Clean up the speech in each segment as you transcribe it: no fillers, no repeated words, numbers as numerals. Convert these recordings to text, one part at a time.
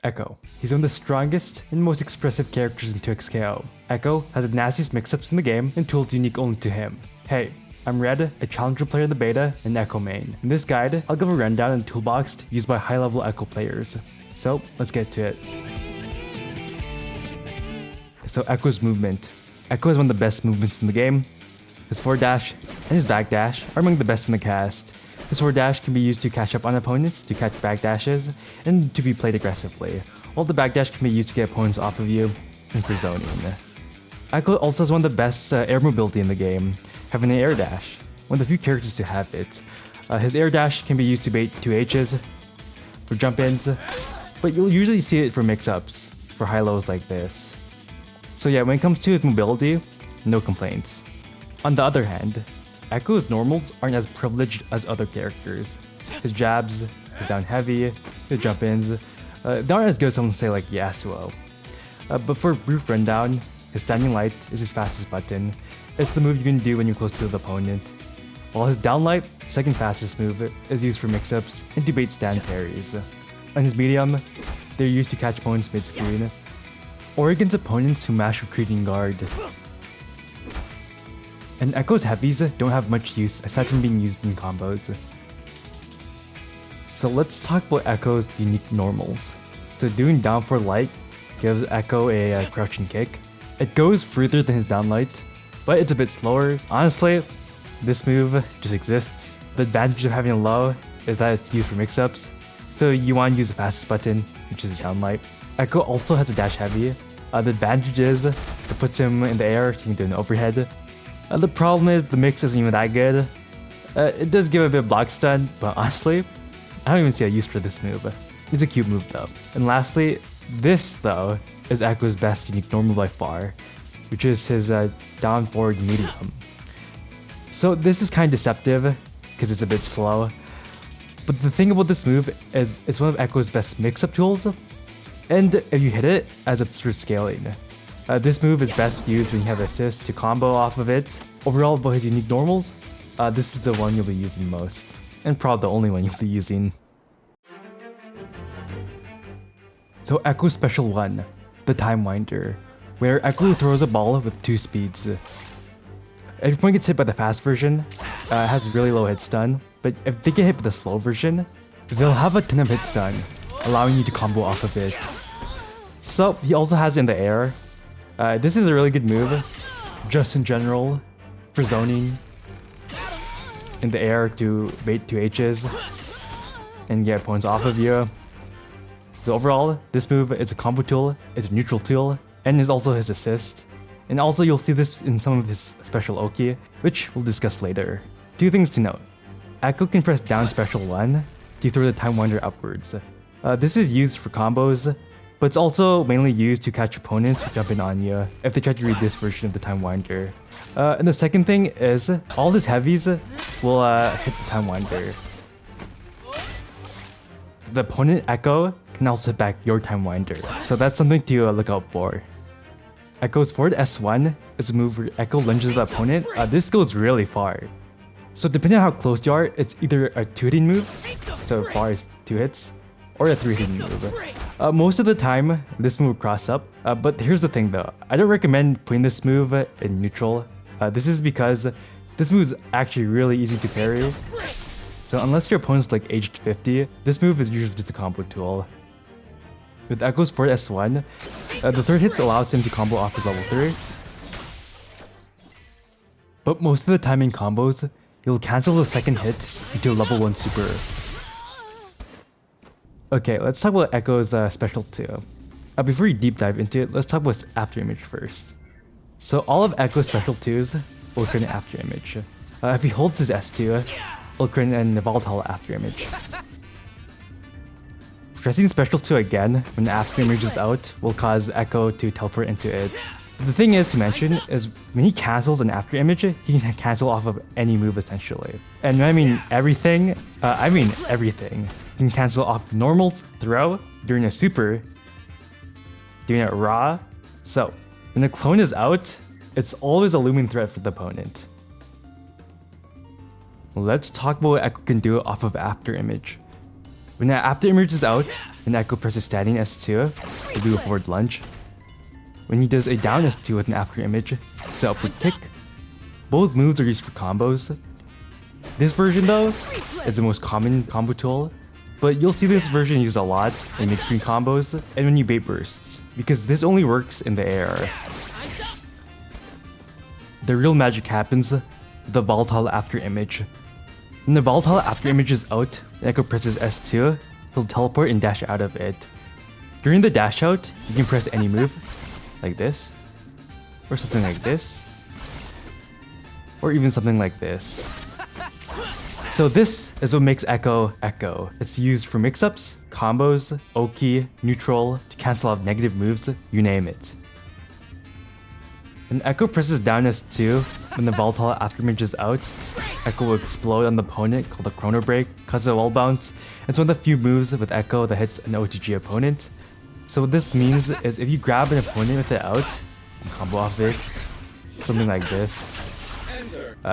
Ekko. He's one of the strongest and most expressive characters in 2xKO. Ekko has the nastiest mix-ups in the game and tools unique only to him. Hey, I'm Red, a challenger player in the beta and Ekko main. In this guide, I'll give a rundown on the toolbox used by high-level Ekko players. So, let's get to it. So Ekko's movement. Ekko has one of the best movements in the game. His forward dash and his back dash are among the best in the cast. His forward dash can be used to catch up on opponents, to catch back dashes, and to be played aggressively, while the back dash can be used to get opponents off of you and for zoning. Ekko also has one of the best air mobility in the game, having an air dash, one of the few characters to have it. His air dash can be used to bait 2Hs, for jump-ins, but you'll usually see it for mix-ups, for high-lows like this. So yeah, when it comes to his mobility, no complaints. On the other hand, Ekko's normals aren't as privileged as other characters. His jabs, his down heavy, his jump-ins, they aren't as good as someone say like Yasuo. But for a brief rundown, his standing light is his fastest button. It's the move you can do when you're close to the opponent. While his down light, second fastest move, is used for mix-ups and to bait stand parries. On his medium, they're used to catch opponents mid-screen, or against opponents who mash retreating guard. And Ekko's heavies don't have much use aside from being used in combos. So let's talk about Ekko's unique normals. So doing down for light gives Ekko a crouching kick. It goes further than his down light, but it's a bit slower. Honestly, this move just exists. The advantage of having a low is that it's used for mix-ups, so you want to use the fastest button, which is down light. Ekko also has a dash heavy. The advantage is it puts him in the air, so you can do an overhead. The problem is the mix isn't even that good. It does give a bit of block stun, but honestly, I don't even see a use for this move. It's a cute move though. And lastly, this though is Ekko's best unique normal by far, which is his down forward medium. So this is kind of deceptive because it's a bit slow. But the thing about this move is it's one of Ekko's best mix-up tools, and if you hit it as absurd scaling. This move is best used when you have assist to combo off of it. Overall, about his unique normals, this is the one you'll be using most, and probably the only one you'll be using. So Ekko's special 1, the Time Winder, where Ekko throws a ball with 2 speeds. If one gets hit by the fast version, it has really low hit stun, but if they get hit by the slow version, they'll have a ton of hit stun, allowing you to combo off of it. So he also has it in the air. This is a really good move, just in general, for zoning, in the air to bait 2Hs, and get opponents off of you. So overall, this move is a combo tool, it's a neutral tool, and is also his assist. And also you'll see this in some of his special Oki, which we'll discuss later. 2 things to note. Ekko can press down special 1 to throw the Time Winder upwards. This is used for combos, but it's also mainly used to catch opponents who jump in on you if they try to read this version of the Time Winder. And the second thing is, all his heavies will hit the Time Winder. The opponent Ekko can also hit back your Time Winder, so that's something to look out for. Ekko's forward S1 is a move where Ekko lunges the opponent. This goes really far. So depending on how close you are, it's either a 2-hitting move, so far as 2 hits, or a 3-hitting move. Most of the time, this move will cross up, but here's the thing though. I don't recommend putting this move in neutral. This is because this move is actually really easy to parry. So unless your opponent's like aged 50, this move is usually just a combo tool. With Ekko's forward S1, the 3rd hit allows him to combo off his level 3. But most of the time in combos, you'll cancel the 2nd hit into a level 1 super. Okay, let's talk about Ekko's special 2. Before we deep dive into it, let's talk about Afterimage first. So all of Ekko's special 2s will create an Afterimage. If he holds his S2, it'll create a Volatile Afterimage. Pressing special 2 again when the Afterimage is out will cause Ekko to teleport into it. The thing is to mention is when he cancels an Afterimage, he can cancel off of any move essentially. And when I mean everything, I mean everything. He can cancel off normals, throw, during a super, doing it raw. So when the clone is out, it's always a looming threat for the opponent. Let's talk about what Ekko can do off of Afterimage. When the Afterimage is out, when Ekko presses standing S2, he'll do a forward lunge. When he does a down S2 with an Afterimage, it's an upward kick. Both moves are used for combos. This version though is the most common combo tool, but you'll see this version used a lot in mid-screen combos and when you bait bursts, because this only works in the air. The real magic happens with the Volatile Afterimage. When the Volatile Afterimage is out and Ekko presses S2, he'll teleport and dash out of it. During the dash out, you can press any move, like this, or something like this, or even something like this. So this is what makes Ekko Ekko. It's used for mix-ups, combos, Oki, neutral, to cancel out negative moves, you name it. When Ekko presses down S2, when the Volatile Afterimage is out, Ekko will explode on the opponent called a Chrono Break, causes a wall bounce. It's one of the few moves with Ekko that hits an OTG opponent. So what this means is if you grab an opponent with it out, you can combo off it, something like this.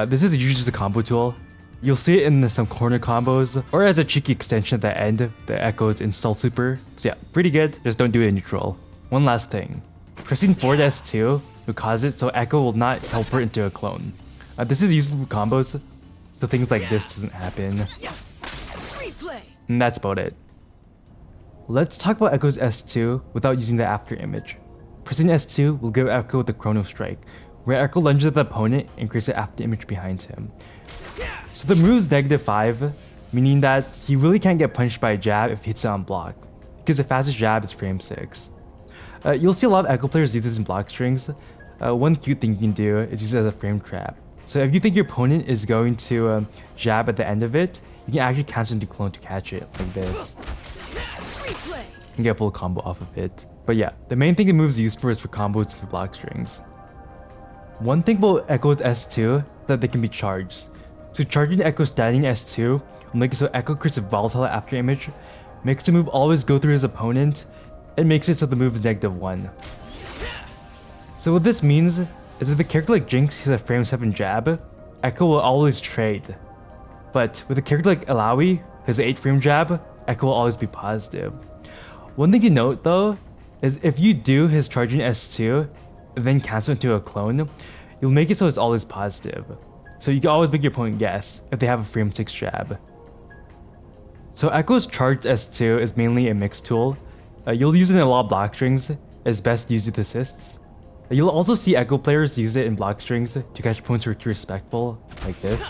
This is usually just a combo tool. You'll see it in some corner combos, or as a cheeky extension at the end, the Ekko's install super. So yeah, pretty good, just don't do it in neutral. One last thing. Pressing forward S2 will cause it so Ekko will not teleport into a clone. This is useful for combos, so things like this doesn't happen. And that's about it. Let's talk about Ekko's S2 without using the Afterimage. Pressing S2 will give Ekko the Chrono Strike, where Ekko lunges at the opponent and creates an Afterimage behind him. So the move's -5, meaning that he really can't get punched by a jab if he hits it on block, because the fastest jab is frame 6. You'll see a lot of Ekko players use this in block strings. One cute thing you can do is use it as a frame trap. So if you think your opponent is going to jab at the end of it, you can actually cancel into clone to catch it, like this. And get a full combo off of it. But yeah, the main thing the move's used for is for combos and for block strings. One thing about Ekko's S2 is that they can be charged. So charging Ekko's standing S2 will make it so Ekko creates a Volatile Afterimage, makes the move always go through his opponent, and makes it so the move is -1. So what this means is with a character like Jinx who has a frame 7 jab, Ekko will always trade. But with a character like Alawi who has an 8 frame jab, Ekko will always be positive. One thing to note though, is if you do his charging S2, and then cancel into a clone, you'll make it so it's always positive. So you can always make your opponent guess if they have a frame 6 jab. So Ekko's charged S2 is mainly a mix tool. You'll use it in a lot of block strings, it's best used with assists. You'll also see Ekko players use it in block strings to catch opponents who are too respectful, like this.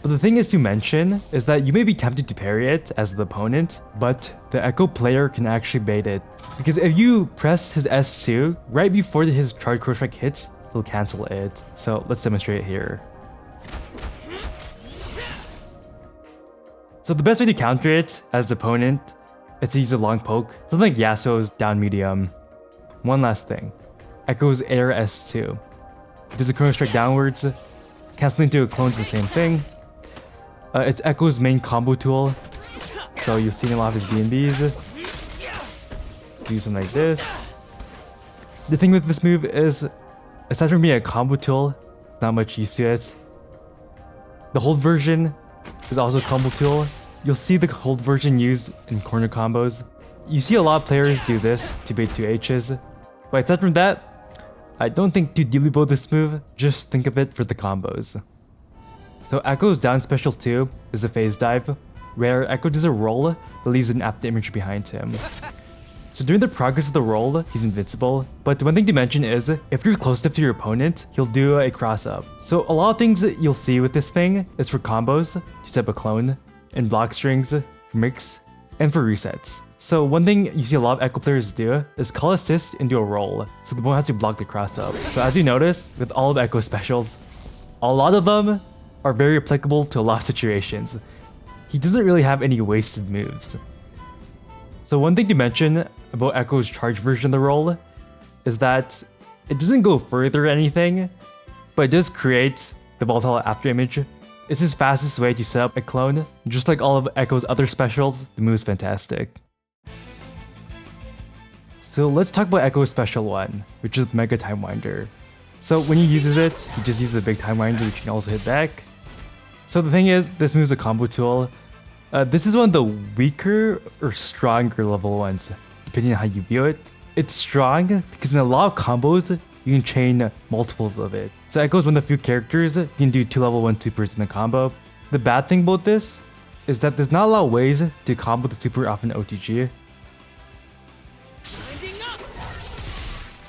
But the thing is to mention is that you may be tempted to parry it as the opponent, but the Ekko player can actually bait it. Because if you press his S2 right before his charge cross strike hits, he'll cancel it. So let's demonstrate it here. So the best way to counter it as the opponent is to use a long poke, something like Yasuo's down medium. One last thing, Ekko's air S2. Does a chrono strike downwards, canceling into a clone is the same thing. It's Ekko's main combo tool, so you'll see a lot of his BNBs. Do something like this. The thing with this move is, aside from being a combo tool, not much use to it. The hold version is also a combo tool. You'll see the hold version used in corner combos. You see a lot of players do this to bait 2Hs, but aside from that, I don't think too deeply about this move, just think of it for the combos. So Ekko's down special 2 is a phase dive, where Ekko does a roll that leaves an Afterimage behind him. So during the progress of the roll, he's invincible, but one thing to mention is, if you're close enough to your opponent, he'll do a cross up. So a lot of things that you'll see with this thing is for combos, to set up a clone, and block strings, for mix, and for resets. So one thing you see a lot of Ekko players do is call assist into a roll, so the opponent has to block the cross up. So as you notice, with all of Ekko specials, a lot of them are very applicable to a lot of situations. He doesn't really have any wasted moves. So one thing to mention about Ekko's charge version of the roll is that it doesn't go further or anything, but it does create the Volatile Afterimage. It's his fastest way to set up a clone. Just like all of Ekko's other specials, the move's fantastic. So let's talk about Ekko's special one, which is Mega Time Winder. So when he uses it, he just uses a big Time Winder, which can also hit back. So the thing is, this move's a combo tool. This is one of the weaker or stronger level ones, depending on how you view it. It's strong because in a lot of combos, you can chain multiples of it. So Ekko is one of the few characters you can do 2 level 1 supers in a combo. The bad thing about this is that there's not a lot of ways to combo the super off an OTG.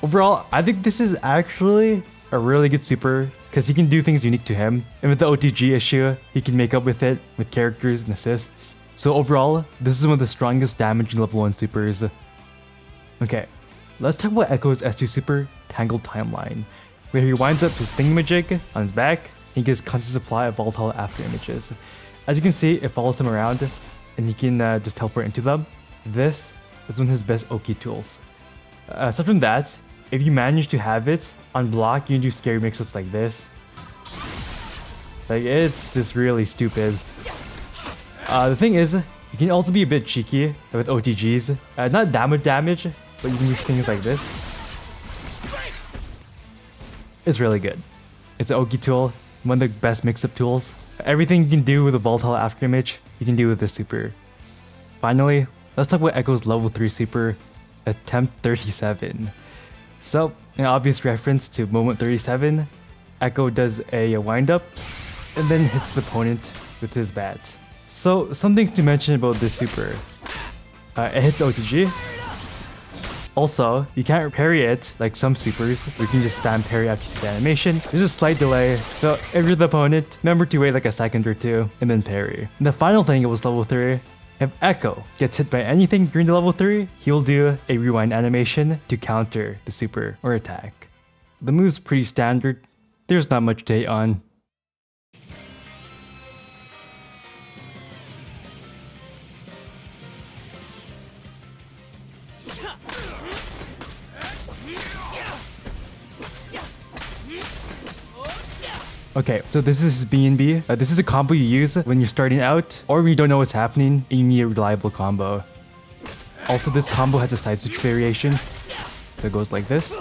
Overall, I think this is actually a really good super because he can do things unique to him. And with the OTG issue, he can make up with it with characters and assists. So overall, this is one of the strongest damaging level 1 supers. Okay, let's talk about Ekko's S2 super, Tangled Timeline, where he winds up his thingamajig on his back and he gets constant supply of volatile afterimages. As you can see, it follows him around and he can just teleport into them. This is one of his best Oki tools. Aside from that, if you manage to have it on block, you can do scary mix-ups like this. Like, it's just really stupid. The thing is, you can also be a bit cheeky with OTGs. Not that much damage, but you can use things like this. It's really good. It's an Oki tool, one of the best mix-up tools. Everything you can do with a Volatile Afterimage, you can do with this super. Finally, let's talk about Ekko's level 3 super, Attempt 37. So, an obvious reference to Moment 37, Ekko does a wind up and then hits the opponent with his bat. So, some things to mention about this super. It hits OTG. Also, you can't parry it like some supers, where you can just spam parry after you see the animation. There's a slight delay, so if you're the opponent, remember to wait like a second or two and then parry. And the final thing was level 3. If Ekko gets hit by anything during the level 3, he'll do a rewind animation to counter the super or attack. The move's pretty standard, there's not much to hate on. Okay, so this is his BNB. This is a combo you use when you're starting out or when you don't know what's happening and you need a reliable combo. Also, this combo has a Sideswitch variation. So it goes like this.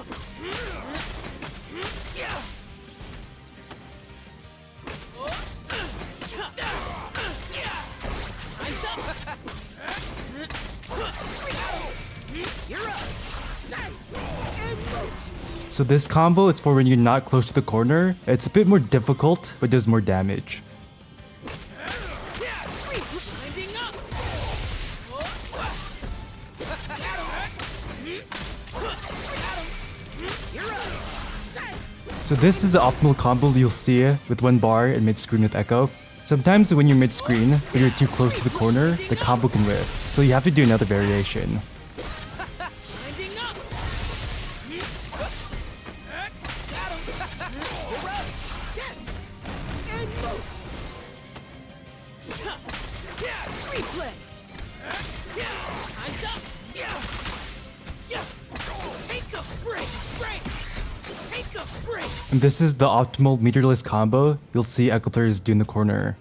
So this combo, it's for when you're not close to the corner. It's a bit more difficult, but does more damage. So this is the optimal combo you'll see with 1 bar and mid-screen with Ekko. Sometimes when you're mid-screen, when you're too close to the corner, the combo can whiff. So you have to do another variation. And this is the optimal meterless combo you'll see Ekko players do in the corner.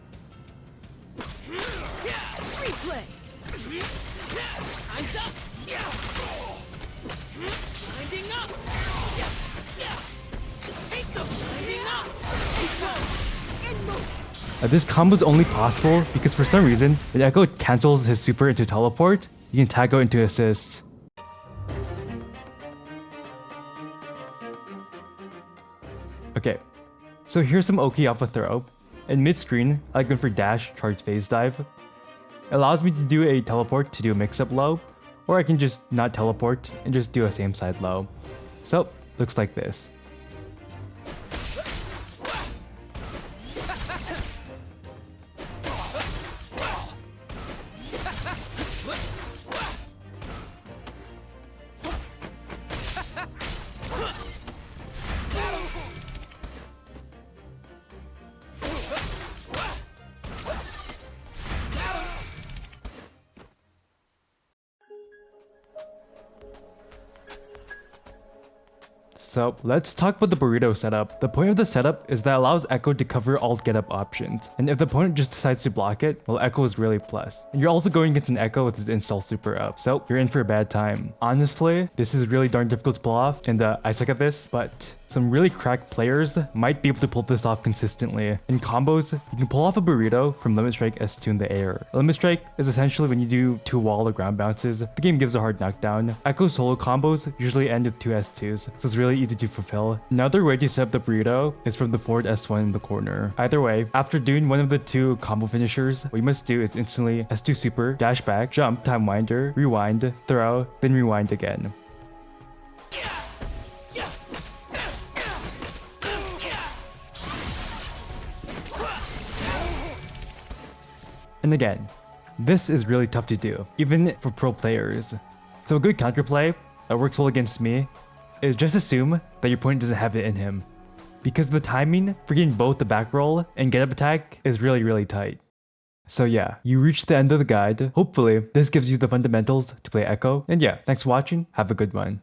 This combo is only possible because for some reason, when Ekko cancels his super into teleport, you can tag out into assist. Okay, so here's some Oki off a throw. In mid-screen, I like going for dash, charge, phase dive. It allows me to do a teleport to do a mix-up low, or I can just not teleport and just do a same side low. So, looks like this. So let's talk about the burrito setup. The point of the setup is that it allows Ekko to cover all get-up options. And if the opponent just decides to block it, well, Ekko is really plus. And you're also going against an Ekko with his install super up. So you're in for a bad time. Honestly, this is really darn difficult to pull off and I suck at this, but Some really cracked players might be able to pull this off consistently. In combos, you can pull off a burrito from Limit Strike S2 in the air. A Limit Strike is essentially when you do 2 wall or ground bounces, the game gives a hard knockdown. Ekko solo combos usually end with 2 S2s, so it's really easy to fulfill. Another way to set up the burrito is from the forward S1 in the corner. Either way, after doing one of the 2 combo finishers, what you must do is instantly S2 super, dash back, jump, time winder, rewind, throw, then rewind again. And again, this is really tough to do, even for pro players. So a good counterplay that works well against me is just assume that your opponent doesn't have it in him, because the timing for getting both the back roll and get up attack is really tight. So yeah, you reached the end of the guide. Hopefully, this gives you the fundamentals to play Ekko. And yeah, thanks for watching, have a good one.